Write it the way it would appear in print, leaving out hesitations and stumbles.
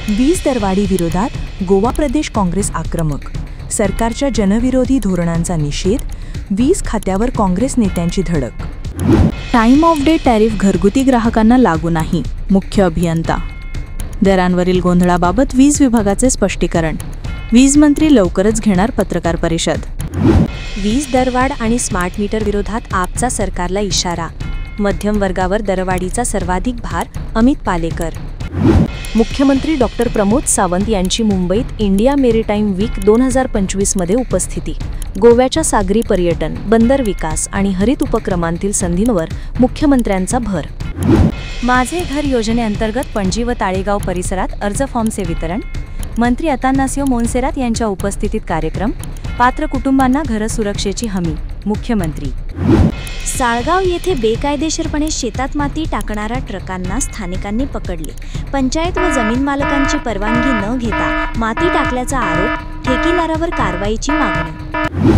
वीज दरवाढी विरोधात गोवा प्रदेश काँग्रेस आक्रमक. सरकारच्या जनविरोधी धोरणांचा निषेध. वीज खात्यावर काँग्रेस नेत्यांची धडक. टाइम ऑफ डे टॅरिफ घरगुती ग्राहकांना लागू नाही. मुख्य अभियंता. दरांवरील गोंधळाबाबत वीज विभागाचे स्पष्टीकरण. वीज मंत्री लवकरच घेणार पत्रकार परिषद. वीज दरवाढ आणि स्मार्ट मीटर विरोधात आपचा सरकारला इशारा. मध्यम वर्गावर दरवाढीचा सर्वाधिक भार. अमित पालेकर. मुख्यमंत्री डॉक्टर प्रमोद सावंत यांची मुंबईत इंडिया मेरीटाईम वीक 2025 मध्ये उपस्थिती. गोव्याच्या सागरी पर्यटन, बंदर विकास आणि हरित उपक्रमांतील संधींवर मुख्यमंत्र्यांचा भर. माझे घर योजनेअंतर्गत पणजी व ताळेगाव परिसरात अर्ज फॉर्मचे वितरण. मंत्री अतानासिओ मोन्सेरात यांच्या उपस्थितीत कार्यक्रम. पात्र कुटुंबांना घरसुरक्षेची हमी. मुख्यमंत्री. साळगाव येथे बेकायदेशीरपणे शेतात माती टाकणाऱ्या ट्रकांना स्थानिकांनी पकडले. पंचायत व जमीन मालकांची परवानगी न घेता माती टाकल्याचा आरोप. ठेकेदारावर कारवाईची मागणी.